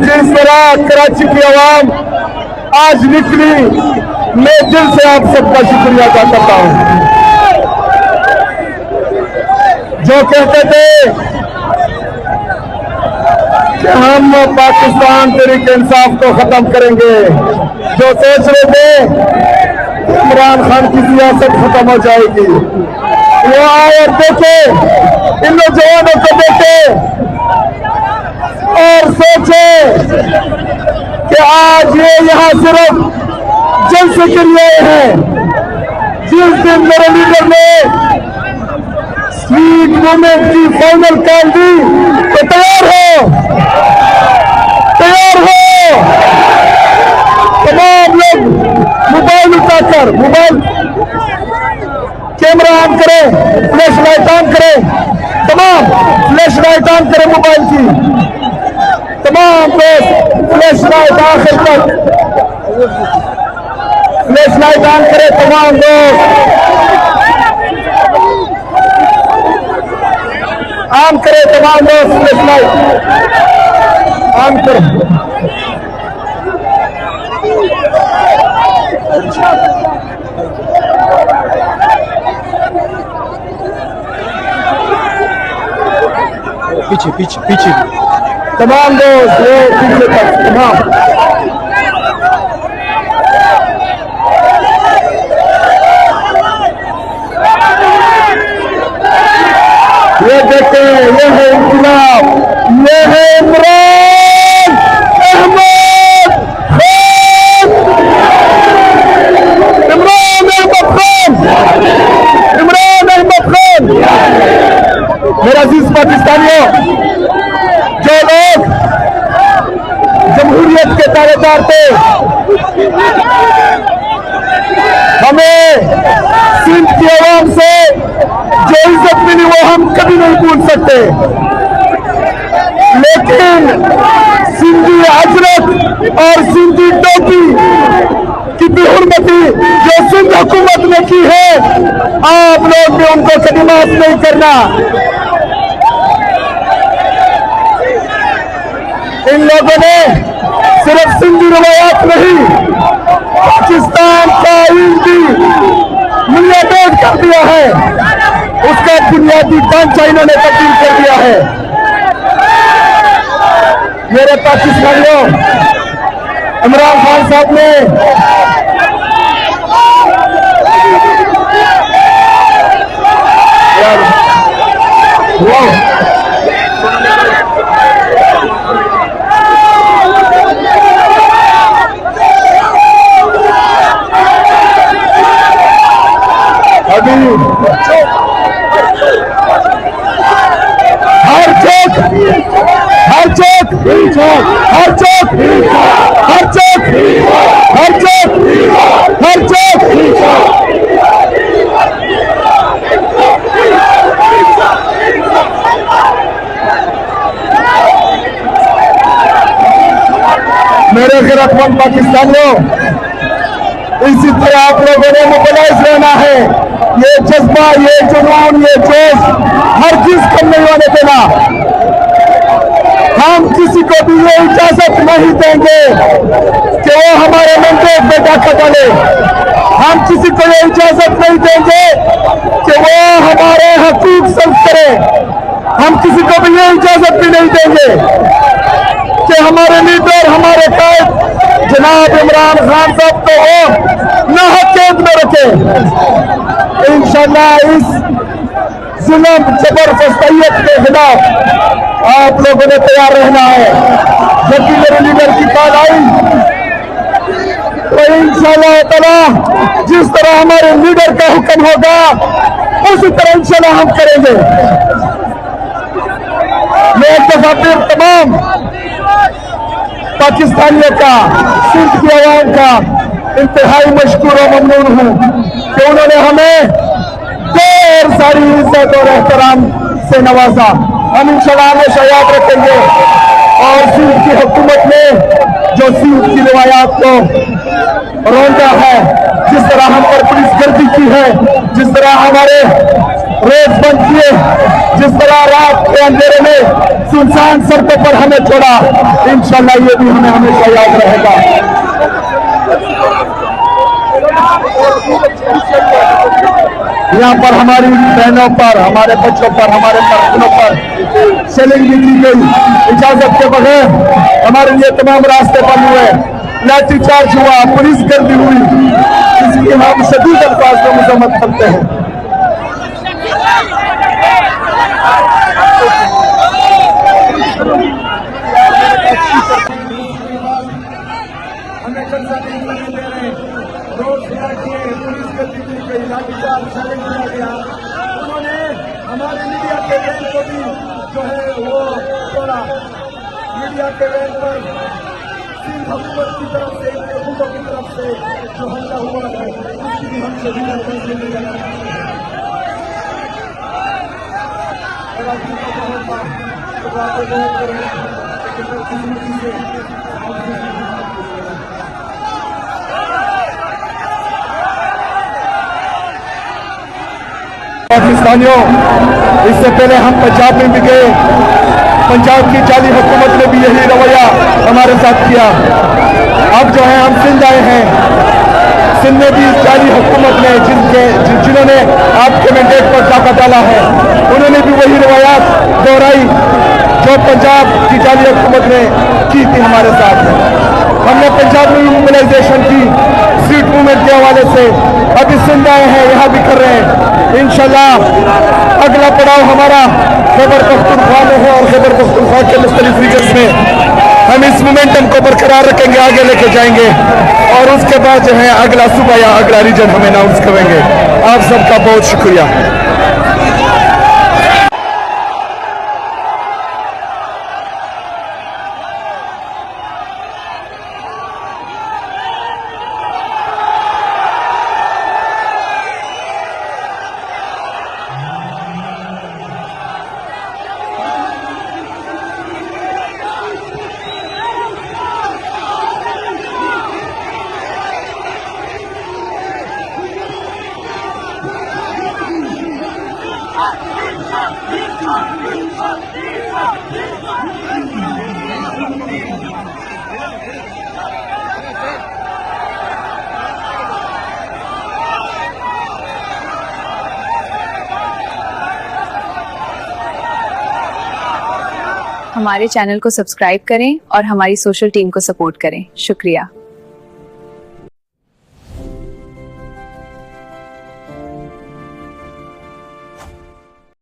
जिस तरह कराची की आवाम आज निकली, मैं दिल से आप सबका शुक्रिया अदा करता हूं। जो कहते थे कि हम पाकिस्तान तहरीक इंसाफ को खत्म करेंगे, जो सोच रहे थे कि इमरान खान की सियासत खत्म हो जाएगी, वो आए और देखे, इन नौजवानों को देखे और सोचे कि आज ये यहाँ सिर्फ जलसे के लिए हैं। जिस दिन मेरे लीडर ने स्वीट मूवमेंट की फाइनल कॉल दी तो तैयार हो, तैयार हो। तमाम लोग मोबाइल उठाकर, मोबाइल कैमरा ऑन करें, फ्लैश लाइट ऑन करें, तमाम फ्लैश लाइट ऑन करें मोबाइल की, तमाम दोस्त फ्लैश लाइट आखिर तक फ्लैश लाइट ऑन करें, तमाम दोस्त ऑन करें, तमाम दोस्त फ्लैश लाइट ऑन करें। पीछे पीछे पीछे तमाम दोस्त ये पीछे तक तमाम। ये देखते हैं, ये है इंकलाब, ये है इमरान अहमद खान, इमरान अहमद खान, इमरान अहमद खान। मेरा अजीज पाकिस्तानियों, जो लोग जमहूरियत के ताबेदार थे, हमें सिंध की आवाम से जो इज्जत मिली वो हम कभी नहीं भूल सकते, लेकिन सिंधी हजरत और सिंधी टोपी की बेहुरमती जो सिंध हुकूमत ने की है, आप लोग भी उनको कभी माफ नहीं करना। इन लोगों ने सिर्फ सिंधी रवायात नहीं, पाकिस्तान का हिंदी बुनियाद कर दिया है, उसका बुनियादी ढांचा इन्होंने तब्दील कर दिया है। मेरे पाकिस्तानियों, इमरान खान साहब ने अभी हर चौक, हर चौक, हर चौक, हर चौक, हर चौक, हर चौक, मेरे गिरफ्तार पाकिस्तानियों, इसी तरह आप लोगों ने मोबिलाइज रहना है। ये जज्बा, ये जुनून, ये जोश हर चीज कम नहीं होने देना। हम किसी को भी ये इजाजत नहीं देंगे कि वो हमारे मंडेट में डाका डाले। हम किसी को ये इजाजत नहीं देंगे कि वो हमारे हकूक सल्ब करे। हम किसी को भी ये इजाजत भी नहीं देंगे कि हमारे लीडर, हमारे कायद जनाब इमरान खान साहब को वो नाहक कैद में रखे। इंशाअल्लाह इस जुल्म जबरदस्तियत के खिलाफ आप लोगों ने तैयार रहना है। जब भी मेरे लीडर की कॉल आई तो इंशाअल्लाह ताला जिस तरह हमारे लीडर का हुक्म होगा उसी तरह इंशाअल्लाह हम करेंगे। मैं एक दफा फिर तमाम पाकिस्तानियों का, सिंध की आवाम का इंतहाई मशकूर और ममनून हूँ कि उन्होंने हमें ढेर सारी इज्जत और एहतराम से नवाजा। हम इंशाअल्लाह हमेशा याद रखेंगे और सिंध की हुकूमत ने जो सिंध की रिवायात को रौंदा है, जिस तरह हम पर पुलिस गर्दी की है, जिस तरह हमारे रोज बंद किए, जिस तरह रात के अंधेरे में सुनसान सड़कों पर हमें छोड़ा, इंशाल्लाह ये भी हमें हमेशा याद रहेगा। यहाँ पर हमारी बहनों पर, हमारे बच्चों पर, हमारे बर्तनों पर सेलिंग भी की गई। इजाजत के बगैर हमारे लिए तमाम रास्ते बंद हुए, लाठीचार्ज हुआ, पुलिस गर्दी हुई, इसकी हम शदीद अल्फाज में मजम्मत करते हैं। हमें कर्जा नहीं करने दे रहे, रोड पुलिस गर्दी की गई, लाठीचार्ज सेलिंग किया गया। उन्होंने हमारे मीडिया के वैन को भी जो है वो तोड़ा। मीडिया के वैन पर सिंध हुकूमत की तरफ से, हुकूमतों की तरफ से जो हमला हुआ है, उसकी भी हम सभी पाकिस्तानियों, इससे पहले हम पंजाब में भी गए, पंजाब की जाली हुकूमत ने भी यही रवैया हमारे साथ किया। अब जो है हम सिंध आए हैं, सिंध में भी जाली हुकूमत ने जिन्होंने आपके मैंडेट पर डाका डाला है, उन्होंने भी वही रवायात दोहराई जो पंजाब की जाली हुकूमत ने की थी हमारे साथ। हमने पंजाब में भी मोबिलाइजेशन की सीट मूवमेंट के हवाले से, अभी सिंध आए हैं, यहाँ भी कर रहे हैं। इंशाल्लाह अगला पड़ाव हमारा खैबर पख्तूनख्वा में है और खैबर पख्तूनख्वा के मुख्तलिफ रीजन्स में हम इस मोमेंटम को बरकरार रखेंगे, आगे लेके जाएंगे और उसके बाद जो है अगला सूबा या अगला रीजन हमें अनाउंस करेंगे। आप सबका बहुत शुक्रिया। हमारे चैनल को सब्सक्राइब करें और हमारी सोशल टीम को सपोर्ट करें। शुक्रिया।